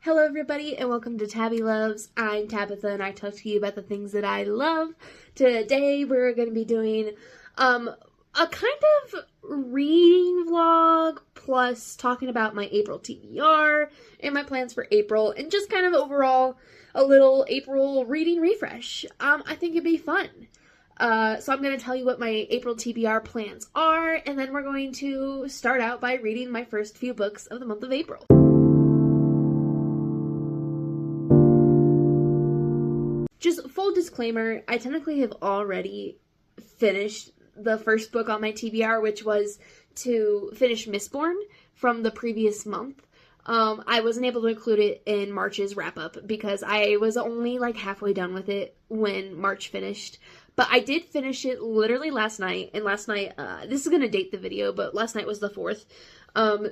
Hello everybody and welcome to Tabby Loves. I'm Tabitha and I talk to you about the things that I love. Today we're going to be doing a kind of reading vlog plus talking about my April TBR and my plans for April and just kind of overall a little April reading refresh. I think it'd be fun. So I'm going to tell you what my April TBR plans are, and then we're going to start out by reading my first few books of the month of April. Just full disclaimer, I technically have already finished the first book on my TBR, which was to finish Mistborn from the previous month. I wasn't able to include it in March's wrap-up because I was only like halfway done with it when March finished. But I did finish it literally last night, and last night, this is going to date the video, but last night was the 4th.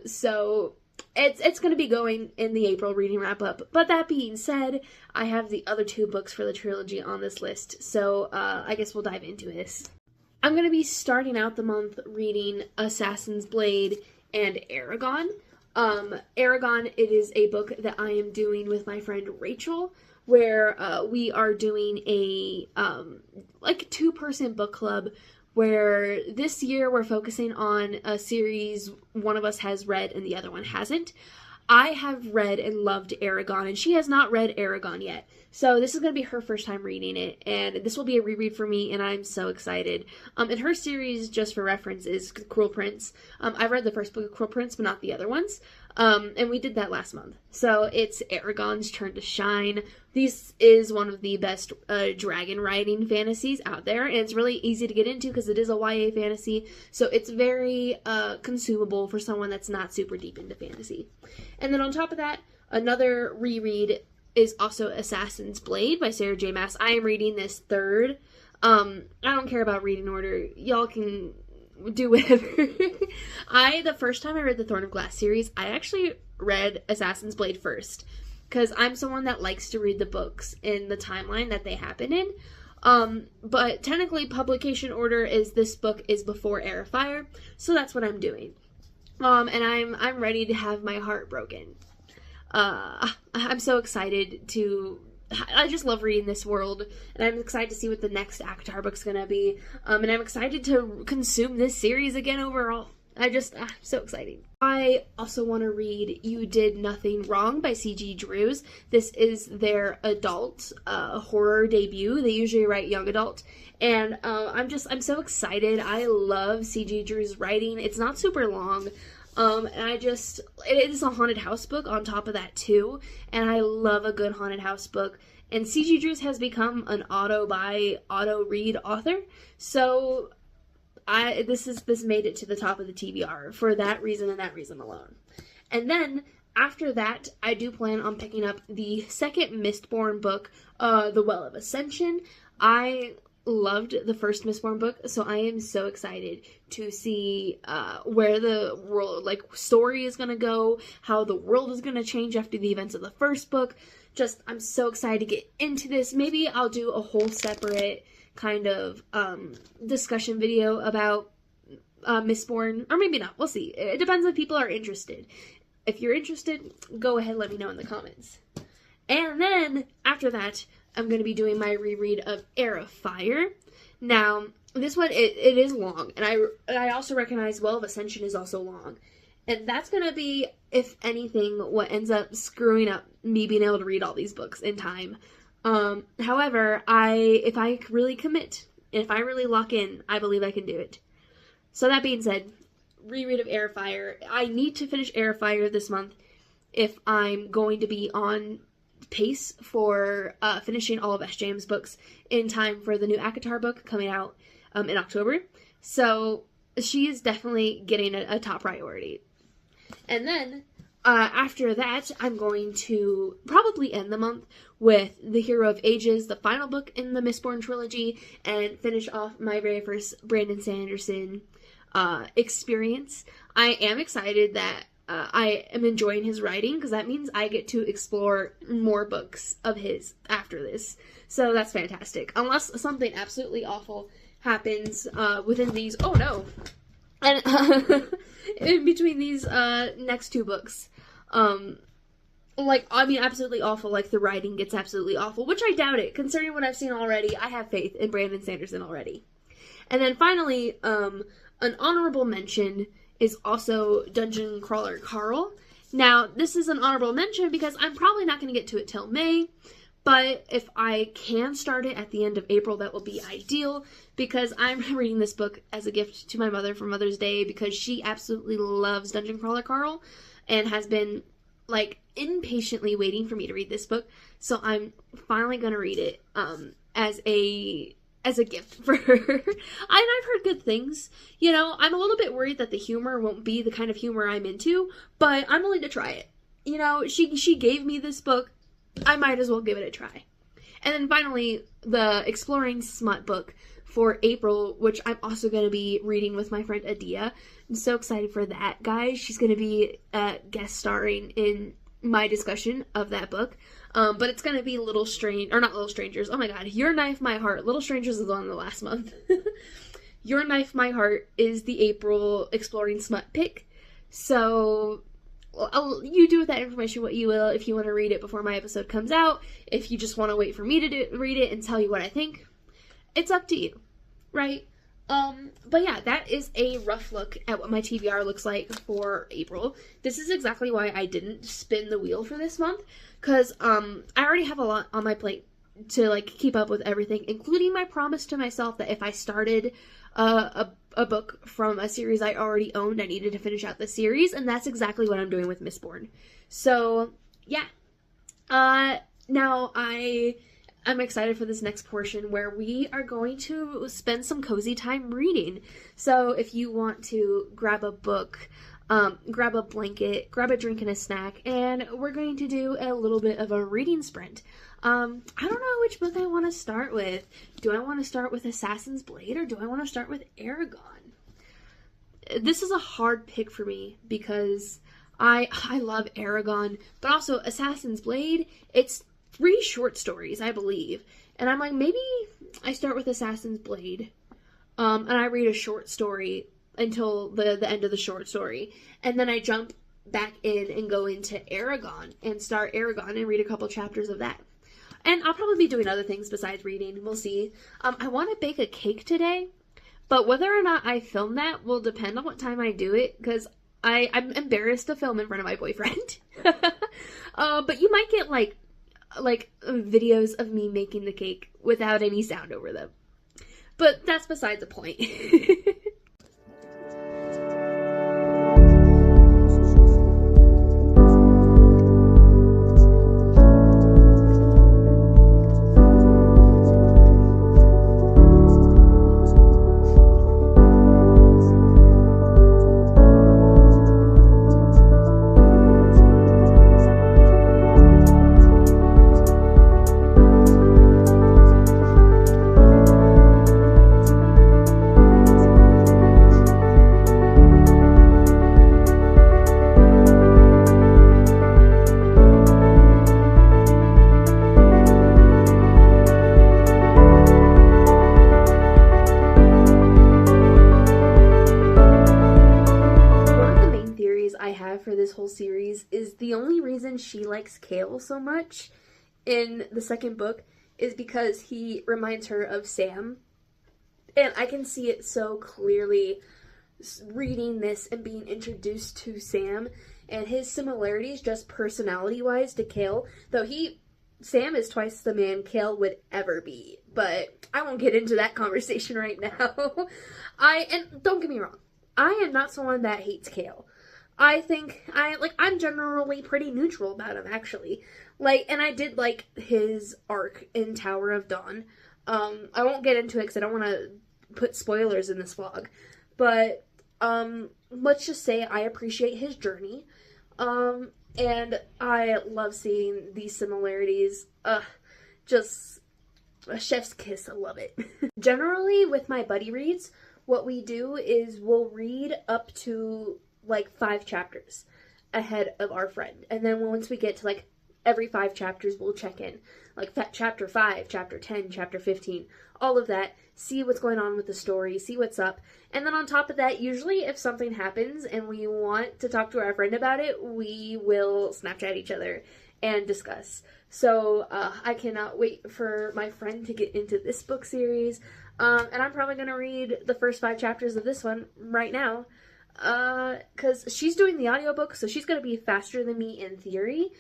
So it's going to be going in the April reading wrap-up. But that being said, I have the other 2 books for the trilogy on this list, so I guess we'll dive into this. I'm going to be starting out the month reading Assassin's Blade and Eragon. Eragon, it is a book that I am doing with my friend Rachel, where we are doing a like 2-person book club, where this year we're focusing on a series one of us has read and the other one hasn't. I have read and loved Eragon, and she has not read Eragon yet. So this is going to be her first time reading it, and this will be a reread for me, and I'm so excited. And her series, just for reference, is Cruel Prince. I read the first book of Cruel Prince, but not the other ones. And we did that last month. So it's Eragon's turn to shine. This is one of the best dragon riding fantasies out there, and it's really easy to get into because it is a YA fantasy, so it's very consumable for someone that's not super deep into fantasy. And then on top of that, another reread is also Assassin's Blade by Sarah J. Maas. I am reading this third. I don't care about reading order. Y'all can do whatever. The first time I read the Thorn of Glass series, I actually read Assassin's Blade first, because I'm someone that likes to read the books in the timeline that they happen in. But technically publication order is this book is before Heir of Fire, so that's what I'm doing. And I'm ready to have my heart broken. I'm so excited to... I just love reading this world, and I'm excited to see what the next ACOTAR book's gonna be, and I'm excited to consume this series again overall. So exciting. I also want to read You Did Nothing Wrong by C.G. Drews. This is their adult horror debut. They usually write young adult, and I'm so excited. I love C.G. Drews' writing. It's not super long. And it is a haunted house book on top of that too, and I love a good haunted house book, and C.G. Drews has become an auto-read author, so this made it to the top of the TBR for that reason and that reason alone. And then, after that, I do plan on picking up the second Mistborn book, The Well of Ascension. I loved the first Mistborn book, so I am so excited to see where the world, story is going to go, how the world is going to change after the events of the first book. I'm so excited to get into this. Maybe I'll do a whole separate kind of discussion video about Mistborn, or maybe not. We'll see. It depends if people are interested. If you're interested, go ahead and let me know in the comments. And then, after that, I'm going to be doing my reread of Heir of Fire. Now, this one, it is long, and I also recognize Well of Ascension is also long. And that's going to be, if anything, what ends up screwing up me being able to read all these books in time. However, if I really commit, and if I really lock in, I believe I can do it. So that being said, reread of Heir of Fire. I need to finish Heir of Fire this month if I'm going to be on pace for finishing all of SJM's books in time for the new ACOTAR book coming out in October. So she is definitely getting a top priority. And then after that, I'm going to probably end the month with The Hero of Ages, the final book in the Mistborn trilogy, and finish off my very first Brandon Sanderson experience. I am excited that I am enjoying his writing, because that means I get to explore more books of his after this. So that's fantastic. Unless something absolutely awful happens within these... Oh, no. And in between these next 2 books. like, I mean, absolutely awful. Like, the writing gets absolutely awful, which I doubt it. Considering what I've seen already, I have faith in Brandon Sanderson already. And then finally, an honorable mention is also Dungeon Crawler Carl. Now, this is an honorable mention because I'm probably not going to get to it till May, but if I can start it at the end of April, that will be ideal, because I'm reading this book as a gift to my mother for Mother's Day, because she absolutely loves Dungeon Crawler Carl and has been, like, impatiently waiting for me to read this book. So I'm finally going to read it as a gift for her. I've heard good things. You know, I'm a little bit worried that the humor won't be the kind of humor I'm into, but I'm willing to try it. You know, she gave me this book. I might as well give it a try. And then finally, the Exploring Smut book for April, which I'm also going to be reading with my friend Adia. I'm so excited for that, guys. She's going to be guest starring in my discussion of that book. But it's going to be Little Strangers. Oh my god, Your Knife, My Heart. Little Strangers is on the last month. Your Knife, My Heart is the April Exploring Smut pick. So, you do with that information what you will. If you want to read it before my episode comes out, if you just want to wait for me to read it and tell you what I think, it's up to you, right? But yeah, that is a rough look at what my TBR looks like for April. This is exactly why I didn't spin the wheel for this month, because, I already have a lot on my plate to, like, keep up with everything, including my promise to myself that if I started a book from a series I already owned, I needed to finish out the series, and that's exactly what I'm doing with Mistborn. So, yeah. Now, I'm excited for this next portion where we are going to spend some cozy time reading. So if you want to grab a book, grab a blanket, grab a drink and a snack, and we're going to do a little bit of a reading sprint. I don't know which book I want to start with. Do I want to start with Assassin's Blade, or do I want to start with Eragon? This is a hard pick for me because I love Eragon, but also Assassin's Blade, it's 3 short stories, I believe. And I'm like, maybe I start with Assassin's Blade, and I read a short story until the end of the short story. And then I jump back in and go into Eragon and start Eragon and read a couple chapters of that. And I'll probably be doing other things besides reading. We'll see. I want to bake a cake today, but whether or not I film that will depend on what time I do it, because I'm embarrassed to film in front of my boyfriend. But you might get, like videos of me making the cake without any sound over them. But that's beside the point. For this whole series is the only reason she likes Cale so much in the second book is because he reminds her of Sam, and I can see it so clearly reading this and being introduced to Sam and his similarities just personality wise to Cale, though Sam is twice the man Cale would ever be, but I won't get into that conversation right now. And don't get me wrong, I am not someone that hates Cale. I'm generally pretty neutral about him, actually. And I did like his arc in Tower of Dawn. I won't get into it because I don't want to put spoilers in this vlog. But, let's just say I appreciate his journey. And I love seeing these similarities. Just a chef's kiss. I love it. Generally, with my buddy reads, what we do is we'll read up to 5 chapters ahead of our friend, and then once we get to every 5 chapters we'll check in, chapter 5, chapter 10, chapter 15, all of that, see what's going on with the story, see what's up, and then on top of that, usually if something happens and we want to talk to our friend about it, we will Snapchat each other and discuss. So I cannot wait for my friend to get into this book series. And I'm probably going to read the first 5 chapters of this one right now. Because she's doing the audiobook, so she's going to be faster than me in theory.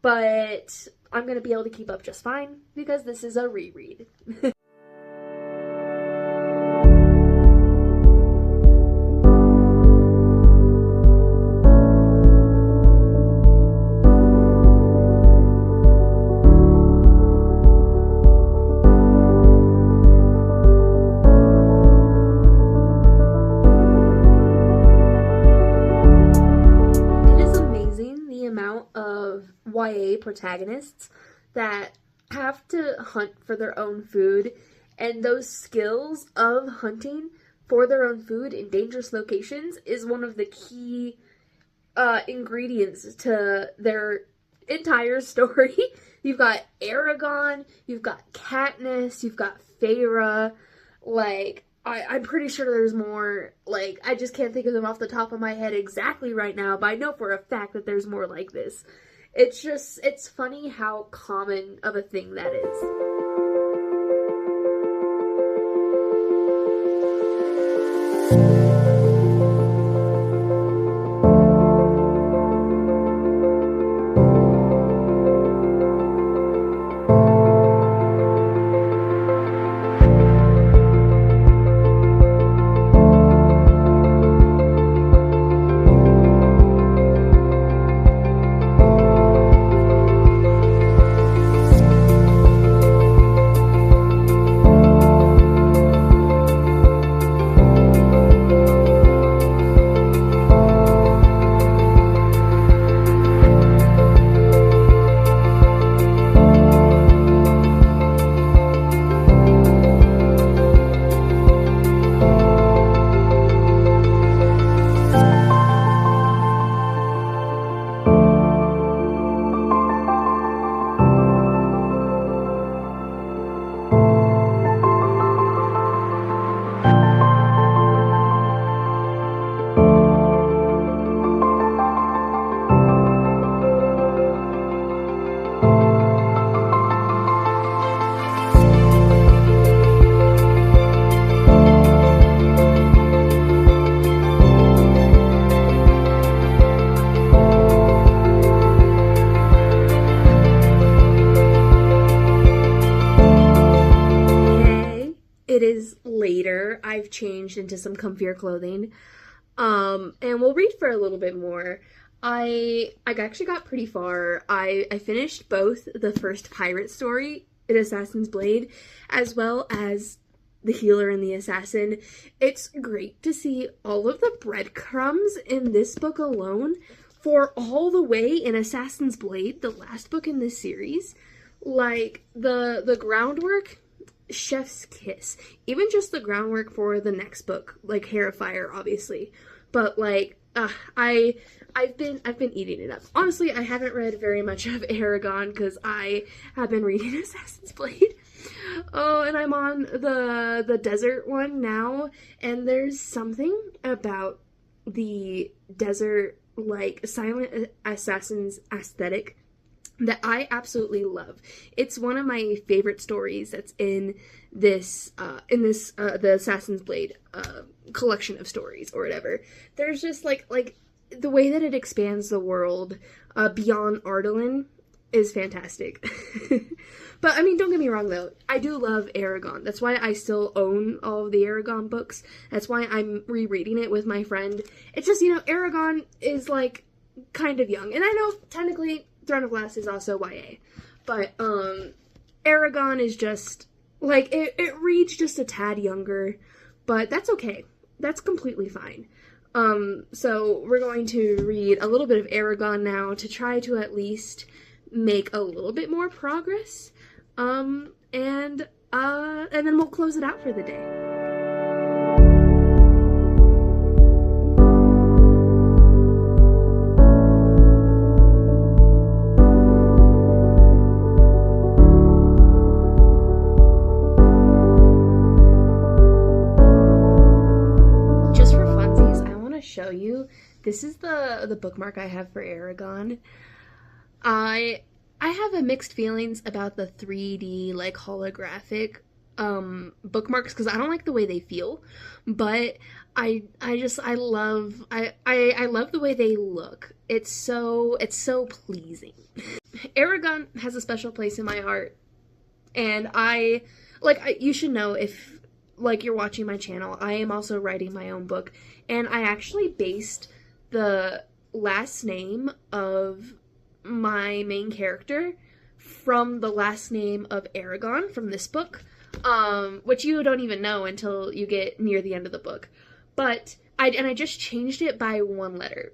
But I'm going to be able to keep up just fine because this is a reread. YA protagonists that have to hunt for their own food, and those skills of hunting for their own food in dangerous locations is one of the key ingredients to their entire story. You've got Eragon, you've got Katniss, you've got Feyre, like, I'm pretty sure there's more, like, I just can't think of them off the top of my head exactly right now, but I know for a fact that there's more like this. It's funny how common of a thing that is. It is later. I've changed into some comfier clothing. And we'll read for a little bit more. I actually got pretty far. I finished both the first pirate story in Assassin's Blade, as well as The Healer and the Assassin. It's great to see all of the breadcrumbs in this book alone for all the way in Assassin's Blade, the last book in this series. Like, the groundwork, chef's kiss. Even just the groundwork for the next book, like Hair of Fire, obviously. But, like, I've been eating it up. Honestly, I haven't read very much of Eragon because I have been reading Assassin's Blade. Oh, and I'm on the desert one now, and there's something about the desert, like, silent assassins aesthetic that I absolutely love. It's one of my favorite stories that's in this the Assassin's Blade collection of stories or whatever. There's just like the way that it expands the world beyond Ardalan is fantastic. But I mean, don't get me wrong though, I do love Eragon. That's why I still own all of the Eragon books. That's why I'm rereading it with my friend. It's just, you know, Eragon is like kind of young, and I know technically Throne of Glass is also YA, but Eragon is just like it reads just a tad younger, but that's okay. That's completely fine. So we're going to read a little bit of Eragon now to try to at least make a little bit more progress. And then we'll close it out for the day. Show you. This is the bookmark I have for Eragon. I I have a mixed feelings about the 3D like holographic bookmarks because I don't like the way they feel, but I love the way they look. It's so pleasing. Eragon has a special place in my heart, and you should know, if like you're watching my channel, I am also writing my own book, and I actually based the last name of my main character from the last name of Eragon from this book, which you don't even know until you get near the end of the book. But I just changed it by one letter.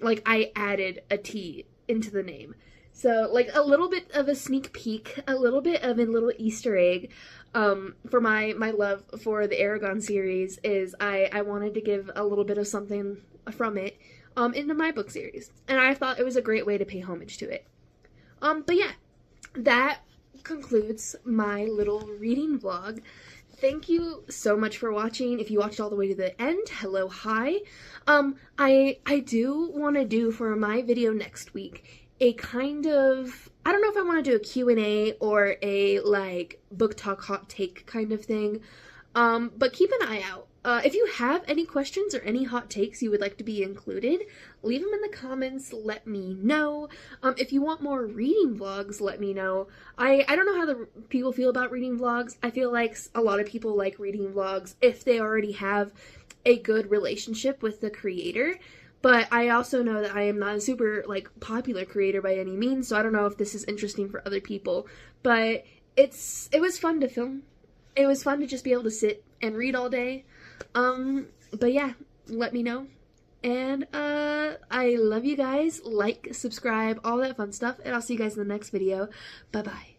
Like, I added a T into the name. So, like, a little bit of a sneak peek, a little bit of a little Easter egg, for my love for the Eragon series is I wanted to give a little bit of something from it, into my book series. And I thought it was a great way to pay homage to it. But yeah, that concludes my little reading vlog. Thank you so much for watching. If you watched all the way to the end, hello, hi. I do want to do for my video next week a kind of, I don't know if I want to do a Q&A or a like book talk hot take kind of thing, but keep an eye out. If you have any questions or any hot takes you would like to be included, leave them in the comments, let me know. If you want more reading vlogs, let me know. I don't know how the people feel about reading vlogs. I feel like a lot of people like reading vlogs if they already have a good relationship with the creator. But I also know that I am not a super, like, popular creator by any means, so I don't know if this is interesting for other people. But it was fun to film. It was fun to just be able to sit and read all day. But yeah, let me know. And, I love you guys. Like, subscribe, all that fun stuff. And I'll see you guys in the next video. Bye-bye.